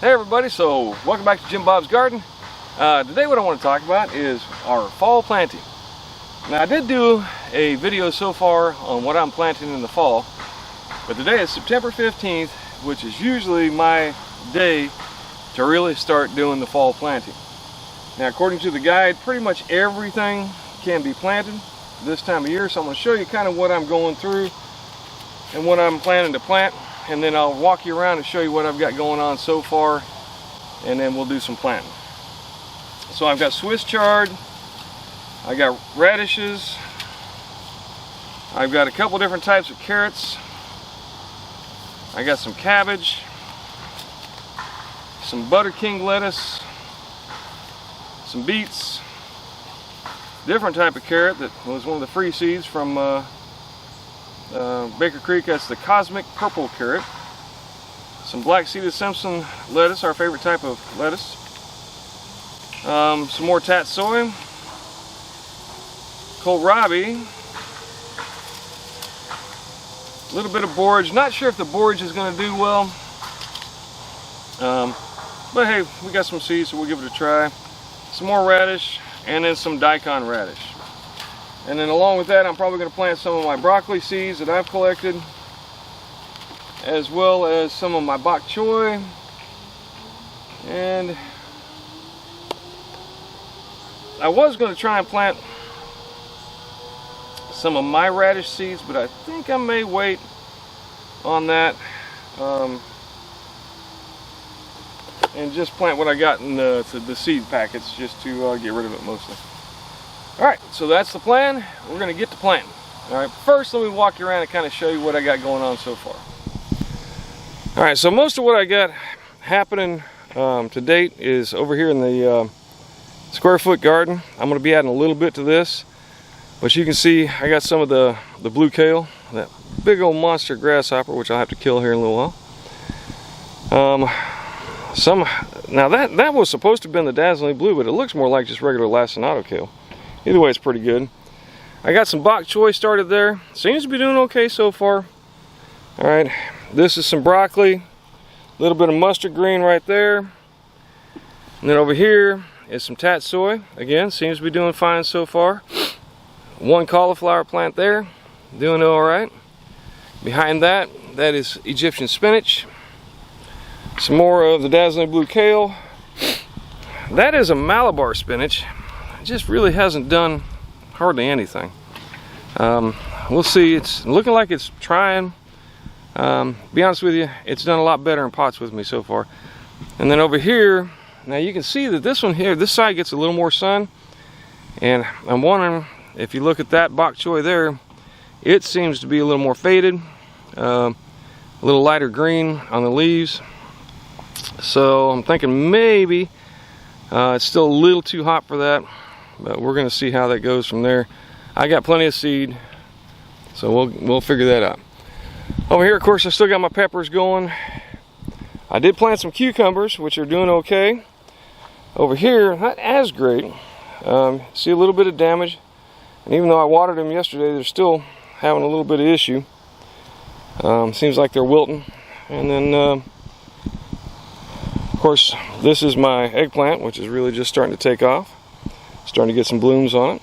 Hey everybody, so welcome back to Jim Bob's Garden. Today what I want to talk about is our fall planting. Now I did do a video so far on what I'm planting in the fall, but today is September 15th, which is usually my day to really start doing the fall planting. Now according to the guide, pretty much everything can be planted this time of year, so I'm going to show you kind of what I'm going through and what I'm planning to plant. And then I'll walk you around and show you what I've got going on so far, and then we'll do some planting. So I've got Swiss chard, I got radishes, I've got a couple different types of carrots, I got some cabbage, some butter king lettuce, some beets, different type of carrot that was one of the free seeds from Baker Creek. That's the cosmic purple carrot. Some black seeded Simpson lettuce, our favorite type of lettuce. Some more tatsoi, kohlrabi, a little bit of borage. Not sure if the borage is going to do well, but hey, we got some seeds, so we'll give it a try. Some more radish, and then some daikon radish. And then along with that, I'm probably going to plant some of my broccoli seeds that I've collected, as well as some of my bok choy, and I was going to try and plant some of my radish seeds, but I think I may wait on that and just plant what I got in the seed packets, just to get rid of it mostly. Alright, so that's the plan. We're going to get to planting. Alright, first let me walk you around and kind of show you what I got going on so far. Alright, so most of what I got happening to date is over here in the square foot garden. I'm going to be adding a little bit to this, but you can see I got some of the blue kale, that big old monster grasshopper, which I'll have to kill here in a little while. Now that was supposed to have been the dazzling blue, but it looks more like just regular lacinato kale. Either way, it's pretty good. I got some bok choy started there. Seems to be doing okay so far. Alright, this is some broccoli. A little bit of mustard green right there. And then over here is some tatsoi. Again, seems to be doing fine so far. One cauliflower plant there, doing alright. Behind that is Egyptian spinach. Some more of the dazzling blue kale. That is a Malabar spinach. Just really hasn't done hardly anything. We'll see. It's looking like it's trying. Be honest with you, it's done a lot better in pots with me so far. And then over here, now you can see that this one here, this side gets a little more sun, and I'm wondering if you look at that bok choy there, it seems to be a little more faded, a little lighter green on the leaves. So I'm thinking maybe it's still a little too hot for that. But we're going to see how that goes from there. I got plenty of seed, so we'll figure that out. Over here, of course, I still got my peppers going. I did plant some cucumbers, which are doing okay. Over here, not as great. See a little bit of damage, and even though I watered them yesterday, they're still having a little bit of issue. Seems like they're wilting. And then, of course, this is my eggplant, which is really just starting to take off. Starting to get some blooms on it.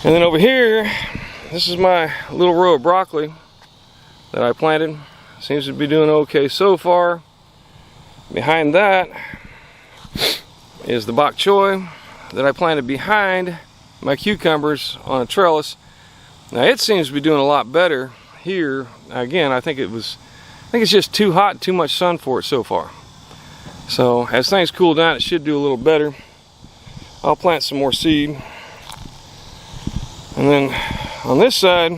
And then over here, this is my little row of broccoli that I planted. Seems to be doing okay so far. Behind that is the bok choy that I planted behind my cucumbers on a trellis. Now it seems to be doing a lot better here. Again, I think it's just too hot, too much sun for it so far. So as things cool down, it should do a little better. I'll plant some more seed. And then on this side,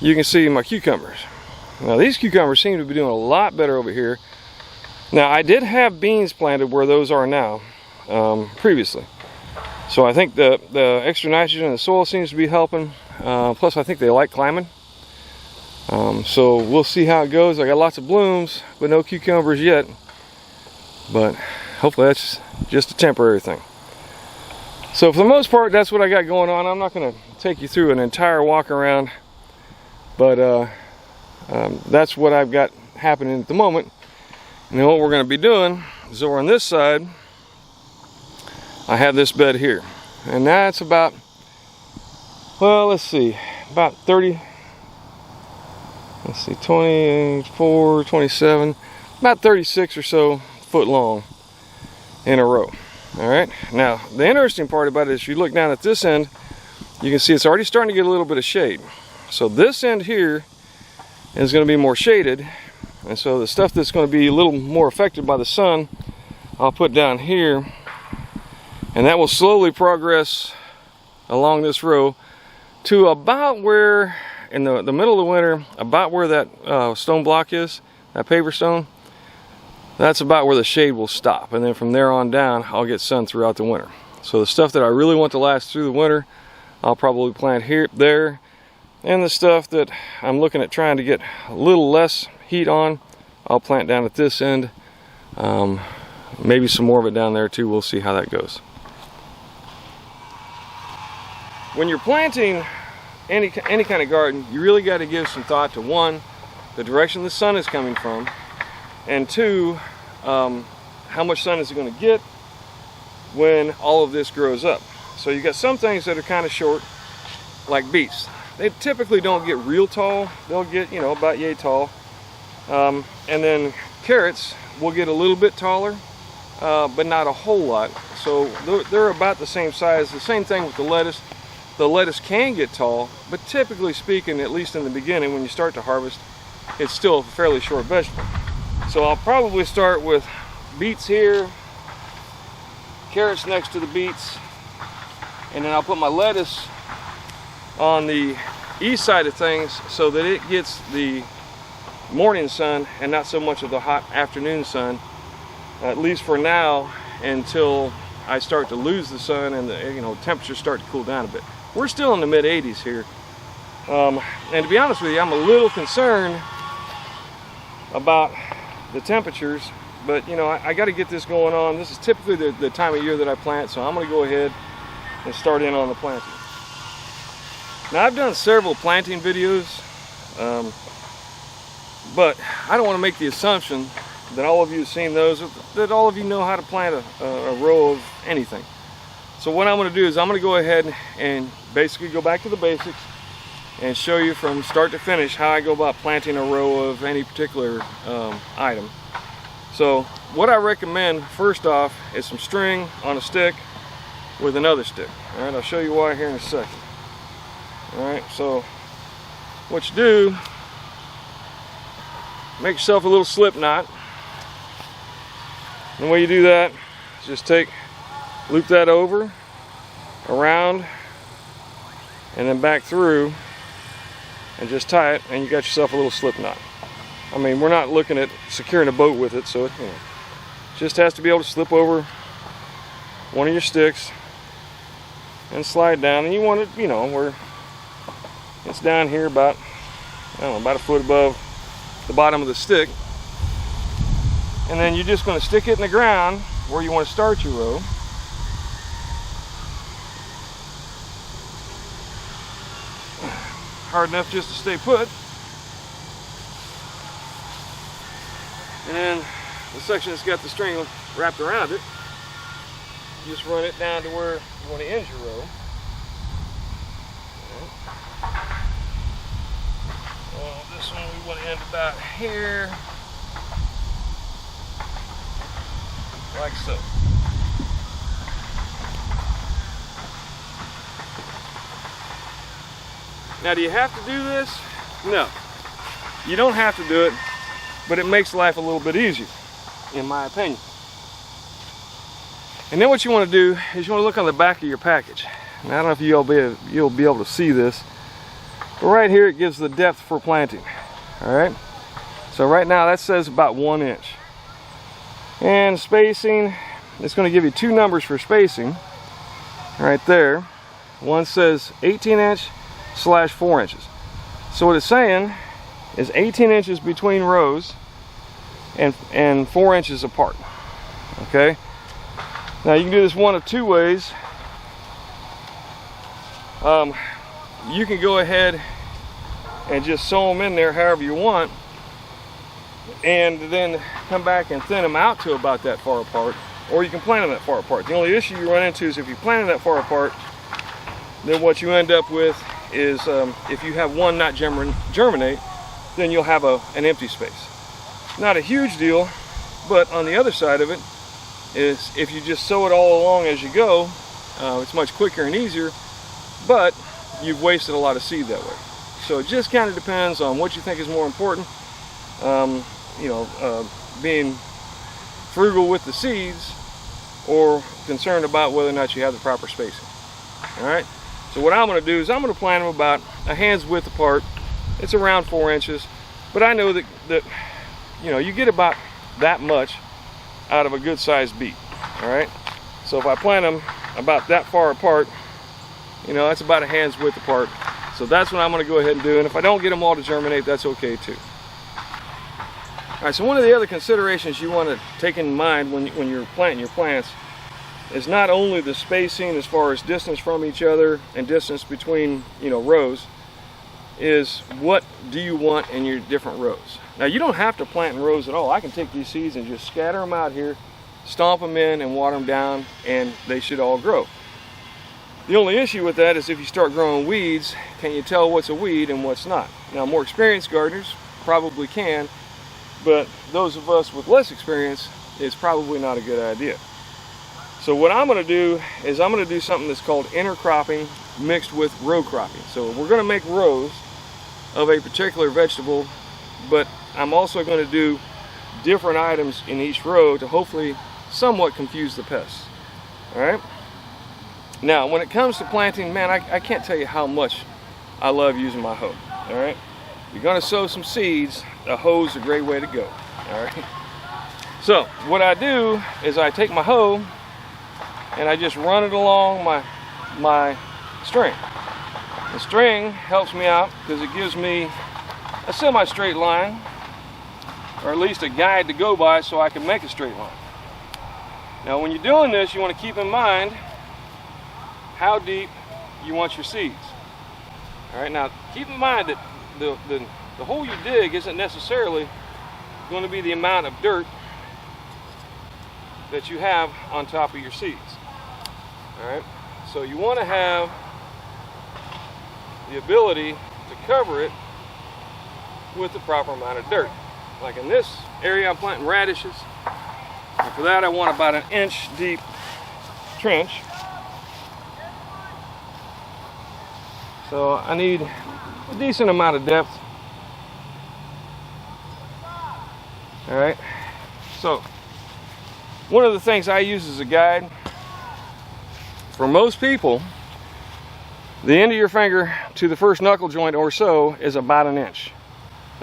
you can see my cucumbers. Now these cucumbers seem to be doing a lot better over here. Now I did have beans planted where those are now, previously. So I think the extra nitrogen in the soil seems to be helping. Plus I think they like climbing. So we'll see how it goes. I got lots of blooms, but no cucumbers yet. But hopefully that's just a temporary thing. So for the most part, that's what I got going on. I'm not going to take you through an entire walk around, but that's what I've got happening at the moment. And then what we're going to be doing is over on this side, I have this bed here. And that's about, well, let's see, about 30, let's see, 24, 27, about 36 or so foot long in a row. All right, now the interesting part about it is you look down at this end, you can see it's already starting to get a little bit of shade. So this end here is going to be more shaded, and so the stuff that's going to be a little more affected by the sun, I'll put down here, and that will slowly progress along this row to about where, in the middle of the winter, about where that stone block is, that paver stone. That's about where the shade will stop, and then from there on down I'll get sun throughout the winter. So the stuff that I really want to last through the winter, I'll probably plant here, there, and the stuff that I'm looking at trying to get a little less heat on, I'll plant down at this end. Maybe some more of it down there too. We'll see how that goes. When you're planting any kind of garden, you really got to give some thought to, one, the direction the sun is coming from, and two, how much sun is it going to get when all of this grows up. So you got some things that are kind of short, like beets. They typically don't get real tall. They'll get, you know, about yay tall. And then carrots will get a little bit taller, but not a whole lot. So they're about the same size. The same thing with the lettuce. The lettuce can get tall, but typically speaking, at least in the beginning, when you start to harvest, it's still a fairly short vegetable. So I'll probably start with beets here, carrots next to the beets, and then I'll put my lettuce on the east side of things so that it gets the morning sun and not so much of the hot afternoon sun, at least for now, until I start to lose the sun and the temperatures start to cool down a bit. We're still in the mid 80s here, and to be honest with you, I'm a little concerned about the temperatures, but I got to get this going on. This is typically the time of year that I plant, so I'm going to go ahead and start in on the planting. Now, I've done several planting videos, but I don't want to make the assumption that all of you have seen those, or that all of you know how to plant a row of anything. So what I'm going to do is I'm going to go ahead and basically go back to the basics and show you from start to finish how I go about planting a row of any particular item. So what I recommend first off is some string on a stick with another stick. All right, I'll show you why here in a second. All right, so what you do, make yourself a little slip knot. And the way you do that is just loop that over, around, and then back through, and just tie it, and you got yourself a little slip knot. I mean, we're not looking at securing a boat with it, so it just has to be able to slip over one of your sticks and slide down. And you want it, where it's down here about, I don't know, about a foot above the bottom of the stick. And then you're just going to stick it in the ground where you want to start your row. Hard enough just to stay put. And then the section that's got the string wrapped around it, just run it down to where you want to end your row. Well, this one we want to end about here, like so. Now, do you have to do this? No, you don't have to do it, but it makes life a little bit easier, in my opinion. And then what you want to do is you want to look on the back of your package. And I don't know if you'll be able to see this, but right here it gives the depth for planting. All right, so right now that says about 1 inch. And spacing, it's going to give you two numbers for spacing right there. One says 18-inch/4 inches. So what it's saying is 18 inches between rows and 4 inches apart. Okay, now you can do this one of two ways. You can go ahead and just sew them in there however you want, and then come back and thin them out to about that far apart, or you can plant them that far apart. The only issue you run into is if you plant them that far apart, then what you end up with is if you have one not germinate, then you'll have an empty space. Not a huge deal, but on the other side of it is if you just sow it all along as you go, it's much quicker and easier, but you've wasted a lot of seed that way. So it just kind of depends on what you think is more important. Being frugal with the seeds or concerned about whether or not you have the proper spacing. All right. So what I'm going to do is I'm going to plant them about a hand's width apart. It's around 4 inches, but I know that you get about that much out of a good sized beet. All right. So if I plant them about that far apart, that's about a hand's width apart. So that's what I'm going to go ahead and do. And if I don't get them all to germinate, that's okay too. All right, so one of the other considerations you want to take in mind when you're planting your plants is not only the spacing as far as distance from each other and distance between rows, is what do you want in your different rows. Now you don't have to plant in rows at all. I can take these seeds and just scatter them out here, stomp them in and water them down, and they should all grow. The only issue with that is if you start growing weeds, can you tell what's a weed and what's not? Now more experienced gardeners probably can, but those of us with less experience, it's probably not a good idea. So what I'm going to do is I'm going to do something that's called intercropping mixed with row cropping. So we're going to make rows of a particular vegetable, but I'm also going to do different items in each row to hopefully somewhat confuse the pests. All right. Now, when it comes to planting, man, I can't tell you how much I love using my hoe. All right. If you're going to sow some seeds, a hoe is a great way to go. All right. So what I do is I take my hoe and I just run it along my string. The string helps me out because it gives me a semi-straight line, or at least a guide to go by so I can make a straight line. Now when you're doing this, you want to keep in mind how deep you want your seeds. All right, now keep in mind that the hole you dig isn't necessarily going to be the amount of dirt that you have on top of your seeds. All right, so you want to have the ability to cover it with the proper amount of dirt. Like in this area, I'm planting radishes, and for that I want about an inch deep trench. So I need a decent amount of depth. All right, so one of the things I use as a guide, for most people, the end of your finger to the first knuckle joint or so is about an inch.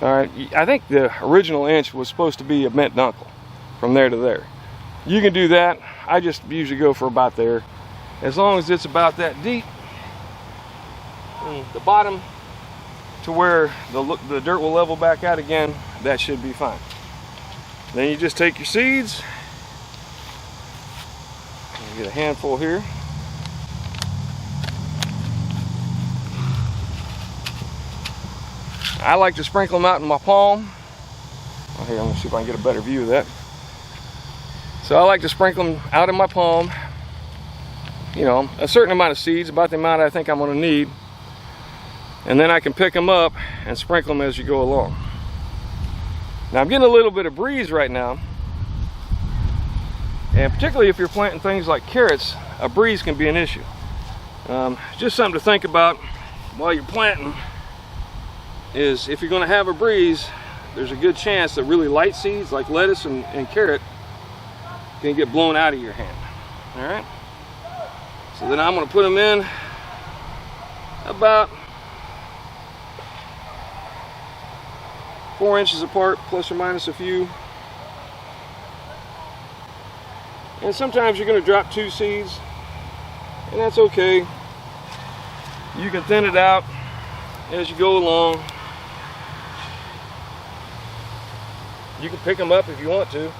All right, I think the original inch was supposed to be a bent knuckle from there to there. You can do that. I just usually go for about there. As long as it's about that deep, the bottom to where the dirt will level back out again, that should be fine. Then you just take your seeds, get a handful here. I like to sprinkle them out in my palm. Oh, here, I'm gonna see if I can get a better view of that. So I like to sprinkle them out in my palm. A certain amount of seeds, about the amount I think I'm gonna need. And then I can pick them up and sprinkle them as you go along. Now I'm getting a little bit of breeze right now. And particularly if you're planting things like carrots, a breeze can be an issue. Just something to think about while you're planting is if you're going to have a breeze, there's a good chance that really light seeds like lettuce and carrot can get blown out of your hand. All right. So then I'm going to put them in about 4 inches apart, plus or minus a few. And sometimes you're going to drop 2 seeds, and that's okay. You can thin it out as you go along. You can pick them up if you want to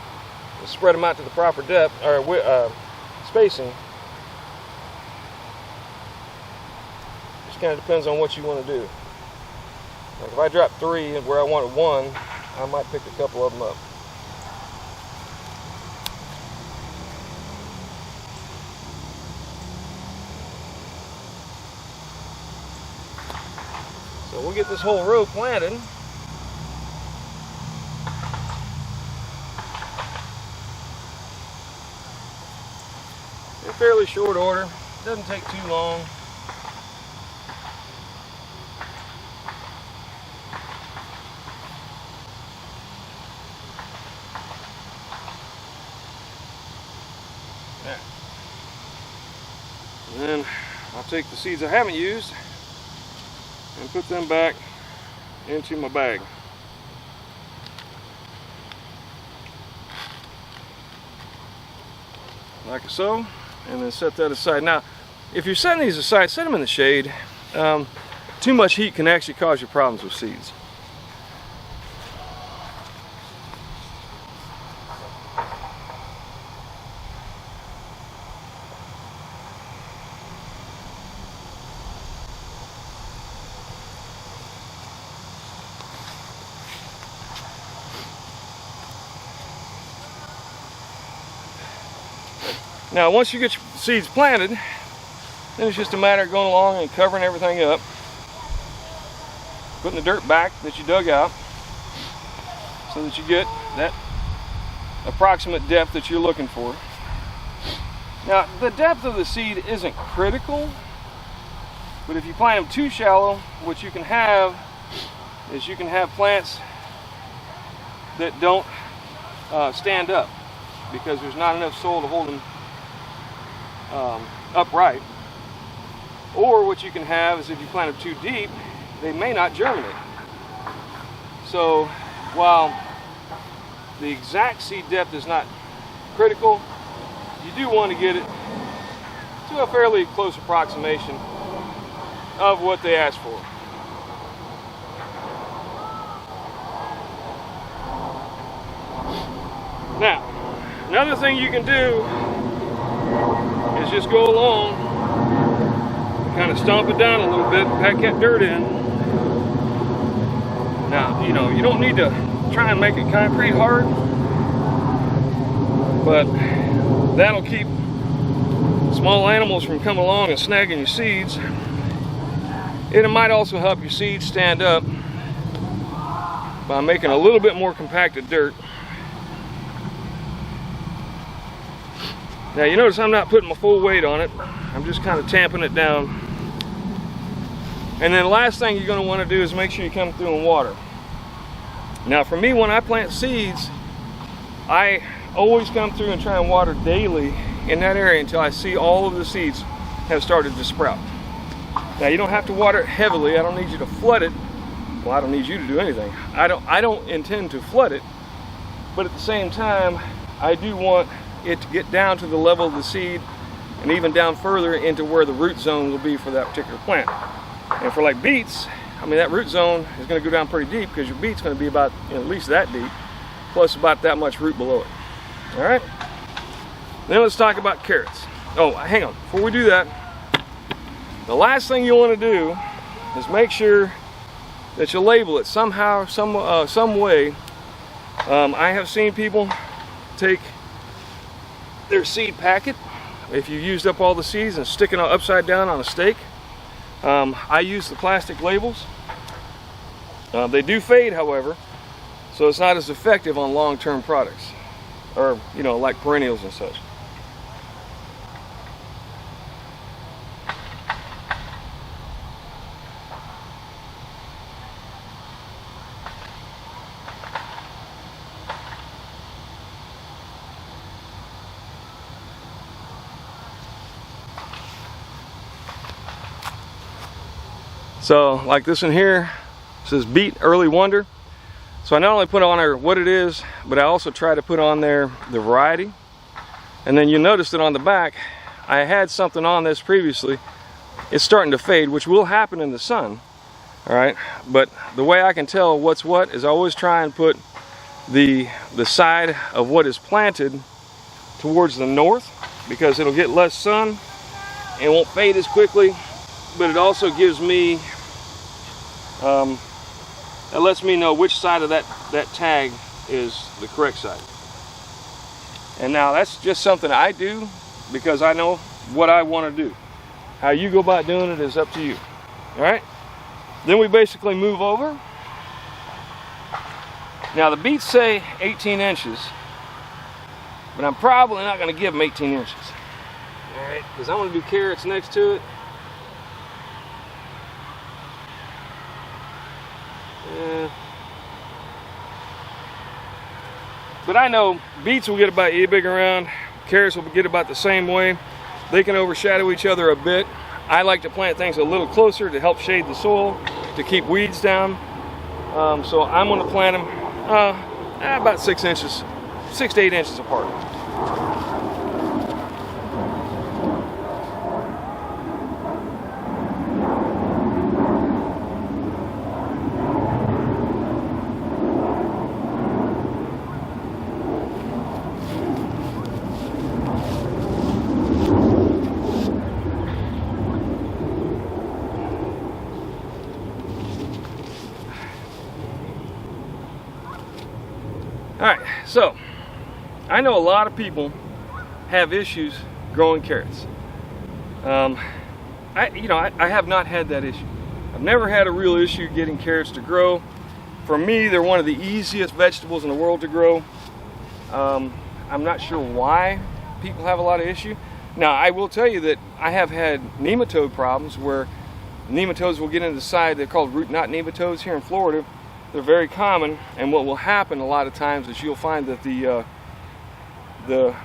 and spread them out to the proper depth or spacing. Just kind of depends on what you want to do. Like if I drop 3 where I wanted 1, I might pick a couple of them up. So we'll get this whole row planted. In fairly short order. Doesn't take too long. And then I'll take the seeds I haven't used and put them back into my bag. Like so, and then set that aside. Now, if you're setting these aside, set them in the shade. Too much heat can actually cause you problems with seeds. Now, once you get your seeds planted, then it's just a matter of going along and covering everything up, putting the dirt back that you dug out so that you get that approximate depth that you're looking for. Now, the depth of the seed isn't critical, but if you plant them too shallow, what you can have is you can have plants that don't stand up because there's not enough soil to hold them upright. Or what you can have is if you plant them too deep, they may not germinate. So while the exact seed depth is not critical, you do want to get it to a fairly close approximation of what they ask for. Now, another thing you can do is just go along, kind of stomp it down a little bit, pack that dirt in. Now, you know, you don't need to try and make it concrete hard, but that'll keep small animals from coming along and snagging your seeds. It might also help your seeds stand up by making a little bit more compacted dirt. Now you notice I'm not putting my full weight on it. I'm just kind of tamping it down. And then the last thing you're going to want to do is make sure you come through and water. Now for me, when I plant seeds, I always come through and try and water daily in that area until I see all of the seeds have started to sprout. Now you don't have to water it heavily. I don't need you to flood it. Well, I don't need you to do anything. I don't intend to flood it, but at the same time, I do want it to get down to the level of the seed and even down further into where the root zone will be for that particular plant. And for like beets, I mean, that root zone is going to go down pretty deep because your beet's going to be about at least that deep, plus about that much root below it. All right? Then let's talk about carrots. Oh, hang on. Before we do that, the last thing you want to do is make sure that you label it somehow, some way. I have seen people take their seed packet, if you used up all the seeds, and stick it upside down on a stake. I use the plastic labels. They do fade, however, so it's not as effective on long-term products, or like perennials and such. So like this one here says Beet Early Wonder. So I not only put on there what it is, but I also try to put on there the variety. And then you notice that on the back, I had something on this previously. It's starting to fade, which will happen in the sun. All right, but the way I can tell what's what is I always try and put the side of what is planted towards the north, because it'll get less sun and won't fade as quickly. But it also gives me That lets me know which side of that tag is the correct side. And now that's just something I do because I know what I want to do. How you go about doing it is up to you. All right? Then we basically move over. Now the beets say 18 inches, but I'm probably not going to give them 18 inches. All right, because I want to do carrots next to it. But I know beets will get about a big around, carrots will get about the same way. They can overshadow each other a bit. I like to plant things a little closer to help shade the soil, to keep weeds down. So I'm going to plant them about 6 inches, 6 to 8 inches apart. Alright, so I know a lot of people have issues growing carrots. I have not had that issue. I've never had a real issue getting carrots to grow. For me, they're one of the easiest vegetables in the world to grow. I'm not sure why people have a lot of issue. Now, I will tell you that I have had nematode problems where nematodes will get into the side. They're called root knot nematodes here in Florida. They're very common, and what will happen a lot of times is you'll find that they're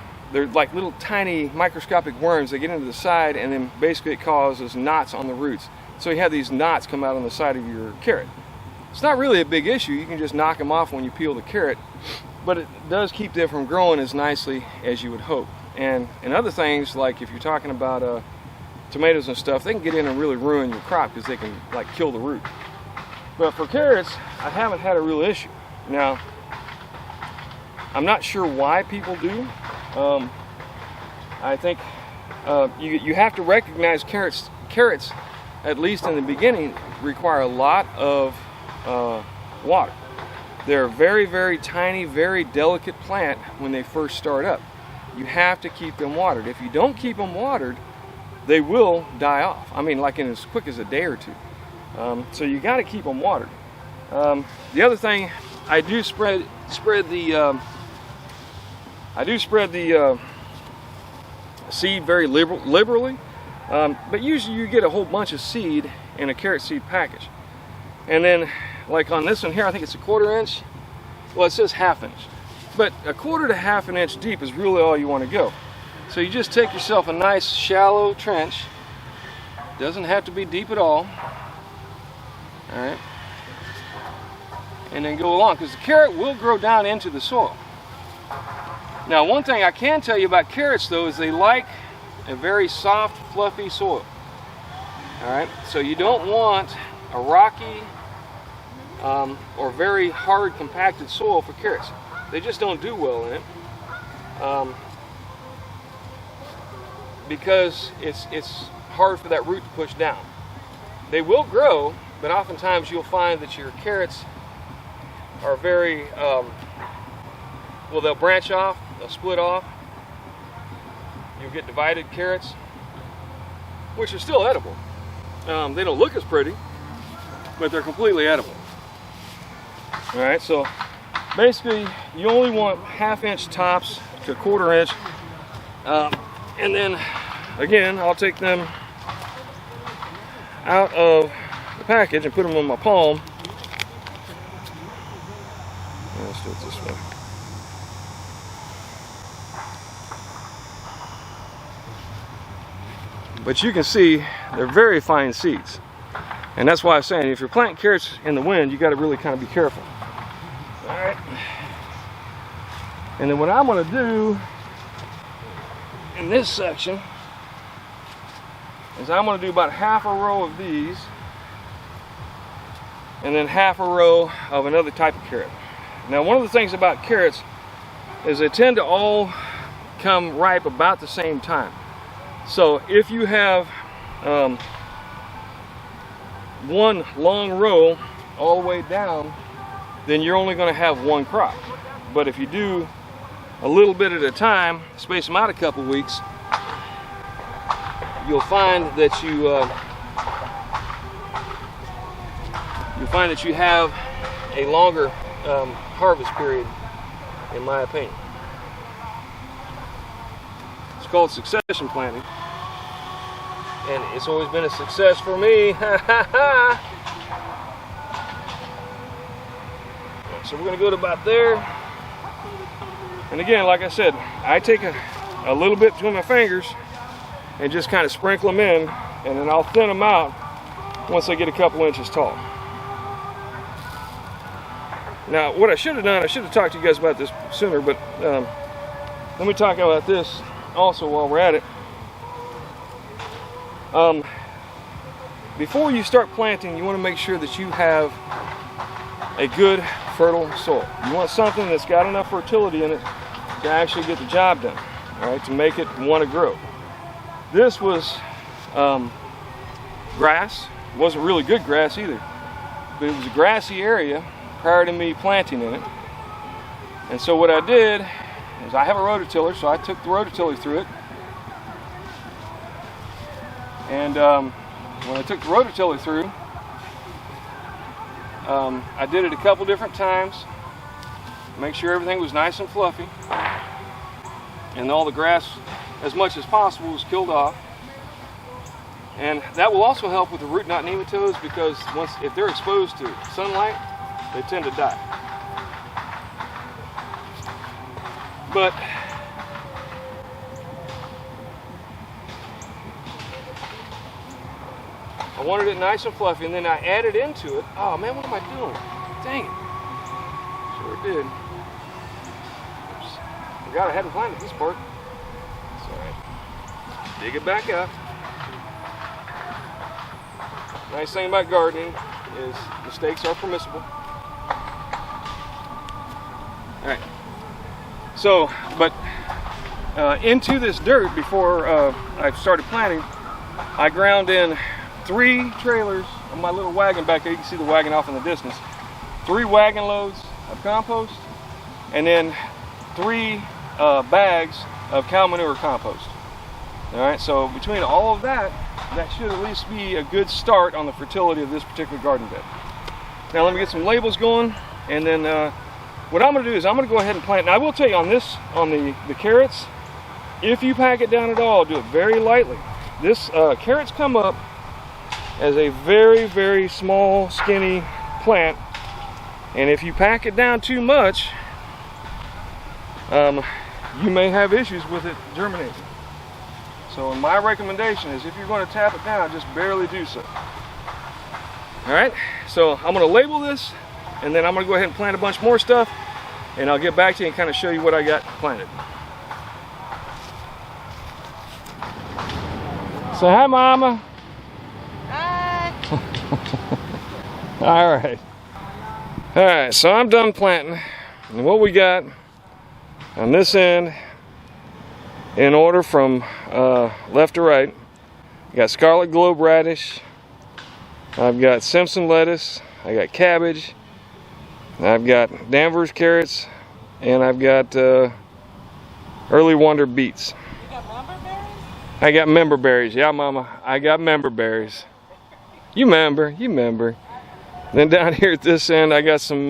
like little tiny microscopic worms. They get into the side, and then basically it causes knots on the roots. So you have these knots come out on the side of your carrot. It's not really a big issue. You can just knock them off when you peel the carrot, but it does keep them from growing as nicely as you would hope. And other things, like if you're talking about tomatoes and stuff, they can get in and really ruin your crop because they can like kill the root. But for carrots, I haven't had a real issue. Now, I'm not sure why people do. I think you have to recognize carrots, at least in the beginning, require a lot of water. They're a very, very tiny, very delicate plant when they first start up. You have to keep them watered. If you don't keep them watered, they will die off. I mean, like in as quick as a day or two. So you got to keep them watered. The other thing, I do spread the seed very liberally, but usually you get a whole bunch of seed in a carrot seed package. And then, like on this one here, I think it's 1/4 inch. Well, it says 1/2 inch, but 1/4 to 1/2 inch deep is really all you want to go. So you just take yourself a nice shallow trench. Doesn't have to be deep at all. All right, and then go along, because the carrot will grow down into the soil. Now, one thing I can tell you about carrots, though, is they like a very soft, fluffy soil. All right, so you don't want a rocky or very hard, compacted soil for carrots. They just don't do well in it because it's hard for that root to push down. They will grow, but oftentimes you'll find that your carrots are very, well, they'll branch off, they'll split off. You'll get divided carrots, which are still edible. They don't look as pretty, but they're completely edible. All right, so basically you only want 1/2 inch tops to 1/4 inch. And then, again, I'll take them out of the package and put them on my palm. Let's do it this way. But you can see they're very fine seeds, and that's why I'm saying if you're planting carrots in the wind, you got to really kind of be careful. All right, and then what I'm going to do in this section is I'm going to do about 1/2 row of these, and then 1/2 row of another type of carrot. Now, one of the things about carrots is they tend to all come ripe about the same time. So if you have one long row all the way down, then you're only going to have one crop. But if you do a little bit at a time, space them out a couple weeks, you'll find that you have a longer harvest period, in my opinion. It's called succession planting, and it's always been a success for me. So we're going to go to about there. And again, like I said, I take a little bit between my fingers and just kind of sprinkle them in, and then I'll thin them out once they get a couple inches tall. Now, what I should have done, I should have talked to you guys about this sooner, but let me talk about this also while we're at it. Before you start planting, you want to make sure that you have a good fertile soil. You want something that's got enough fertility in it to actually get the job done, all right, to make it want to grow. This was grass. It wasn't really good grass either, but it was a grassy area prior to me planting in it. And so what I did is, I have a rototiller, so I took the rototiller through it. And when I took the rototiller through, I did it a couple different times, make sure everything was nice and fluffy, and all the grass, as much as possible, was killed off. And that will also help with the root knot nematodes, because if they're exposed to sunlight, they tend to die. But I wanted it nice and fluffy, and then I added into it. Oh man, what am I doing? Dang it. Sure did. Oops. Forgot I hadn't planted this part. It's alright. Dig it back up. Nice thing about gardening is mistakes are permissible. Alright. So, but into this dirt, before I started planting, I ground in 3 trailers on my little wagon back there. You can see the wagon off in the distance. 3 wagon loads of compost, and then 3 bags of cow manure compost. All right, so between all of that, that should at least be a good start on the fertility of this particular garden bed. Now let me get some labels going, and then what I'm going to do is I'm going to go ahead and plant. Now I will tell you on this, on the carrots, if you pack it down at all, do it very lightly. This carrots come up as a very, very small, skinny plant, and if you pack it down too much, you may have issues with it germinating. So my recommendation is, if you're going to tap it down, just barely do so. All right, so I'm going to label this, and then I'm going to go ahead and plant a bunch more stuff, and I'll get back to you and kind of show you what I got planted. Say hi, Mama. All right, so I'm done planting, and what we got on this end, in order from left to right, I got scarlet globe radish, I've got Simpson lettuce, I got cabbage, I've got Danvers carrots, and I've got early wonder beets. You got member berries? I got member berries, yeah, Mama, I got member berries. You remember. Then down here at this end, I got some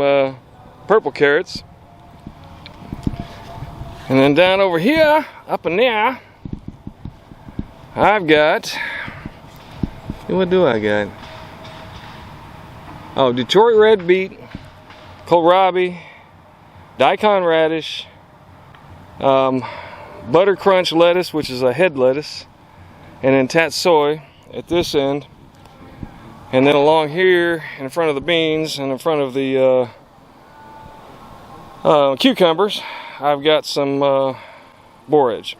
purple carrots. And then down over here, up in there, I've got, what do I got? Oh, Detroit red beet, kohlrabi, daikon radish, butter crunch lettuce, which is a head lettuce, and then tatsoi at this end. And then along here, in front of the beans and in front of the cucumbers, I've got some borage.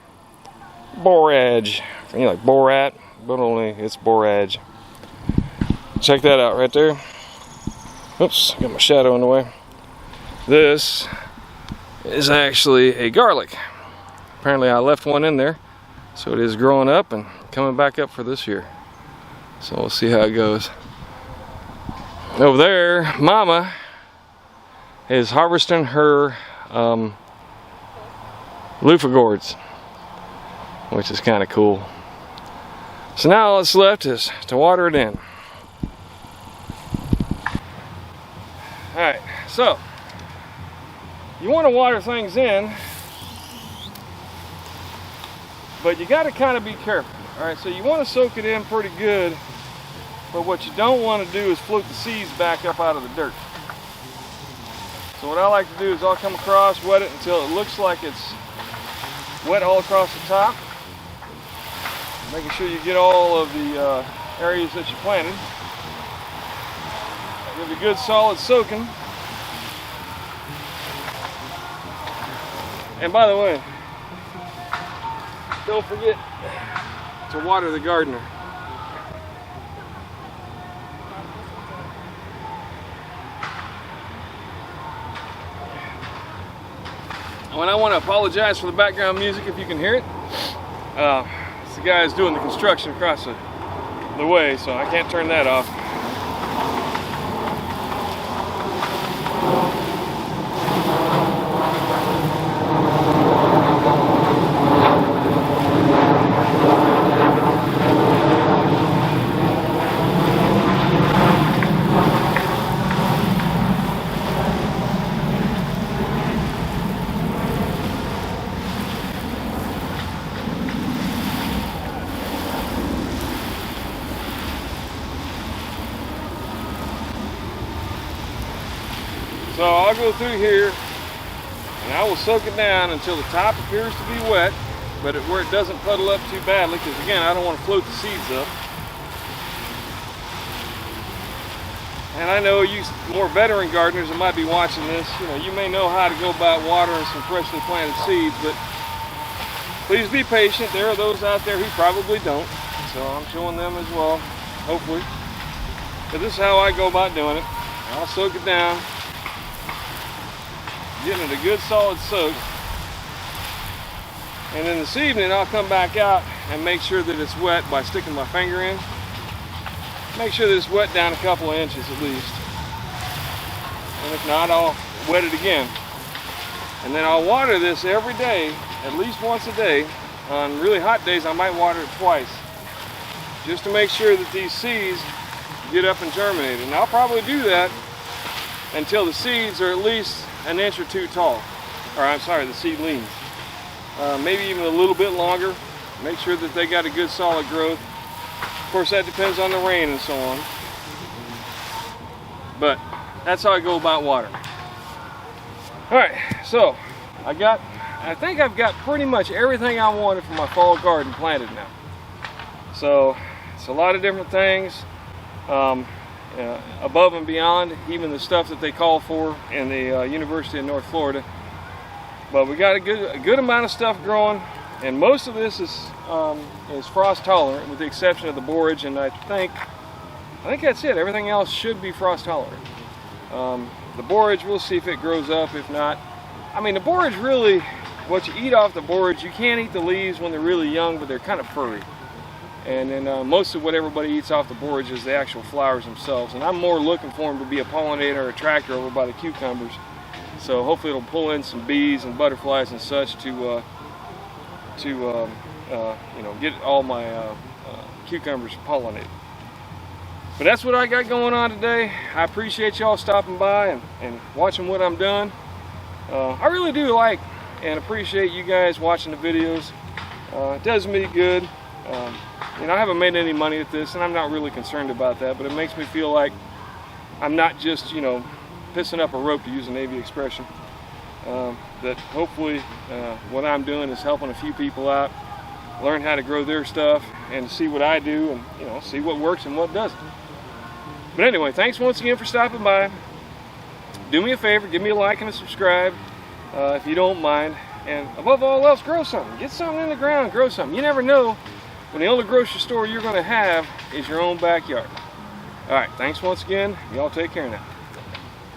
Borage. You know, like Borat, but only it's borage. Check that out right there. Oops, got my shadow in the way. This is actually a garlic. Apparently I left one in there, so it is growing up and coming back up for this year. So we'll see how it goes. Over there, Mama is harvesting her loofah gourds, which is kind of cool. So now all that's left is to water it in. Alright, so you want to water things in, but you got to kind of be careful. Alright, so you want to soak it in pretty good, but what you don't want to do is float the seeds back up out of the dirt. So what I like to do is I'll come across, wet it until it looks like it's wet all across the top. Making sure you get all of the areas that you planted. Give it a good solid soaking. And by the way, don't forget to water the gardener. And I want to apologize for the background music if you can hear it. It's the guys doing the construction across the way, so I can't turn that off. So I'll go through here and I will soak it down until the top appears to be wet, but where it doesn't puddle up too badly, because again, I don't want to float the seeds up. And I know you more veteran gardeners that might be watching this, you may know how to go about watering some freshly planted seeds, but please be patient. There are those out there who probably don't, so I'm showing them as well, hopefully. But this is how I go about doing it. I'll soak it down, getting it a good solid soak, and then this evening I'll come back out and make sure that it's wet by sticking my finger in. Make sure that it's wet down a couple of inches at least, and if not, I'll wet it again. And then I'll water this every day, at least once a day. On really hot days I might water it twice, just to make sure that these seeds get up and germinate. And I'll probably do that until the seeds are at least an inch or two tall, or I'm sorry, the seedlings. Maybe even a little bit longer. Make sure that they got a good solid growth. Of course, that depends on the rain and so on. But that's how I go about watering. All right, so I think I've got pretty much everything I wanted for my fall garden planted now. So it's a lot of different things. Above and beyond even the stuff that they call for in the University of North Florida. But we got a good amount of stuff growing, and most of this is frost tolerant, with the exception of the borage, and I think that's it. Everything else should be frost tolerant. The borage, we'll see if it grows up. If not, I mean, the borage, really, what you eat off the borage, you can't eat the leaves when they're really young, but they're kind of furry. And then most of what everybody eats off the borage is the actual flowers themselves. And I'm more looking for them to be a pollinator or attractor over by the cucumbers. So hopefully it'll pull in some bees and butterflies and such to get all my cucumbers pollinated. But that's what I got going on today. I appreciate y'all stopping by and watching what I'm doing. I really do like and appreciate you guys watching the videos. It does me good. I haven't made any money at this, and I'm not really concerned about that, but it makes me feel like I'm not just, pissing up a rope, to use a Navy expression. That hopefully what I'm doing is helping a few people out, learn how to grow their stuff, and see what I do, and see what works and what doesn't. But anyway, thanks once again for stopping by. Do me a favor, give me a like and a subscribe if you don't mind, and above all else, grow something. Get something in the ground, grow something. You never know when the only grocery store you're going to have is your own backyard. All right, thanks once again. Y'all take care now.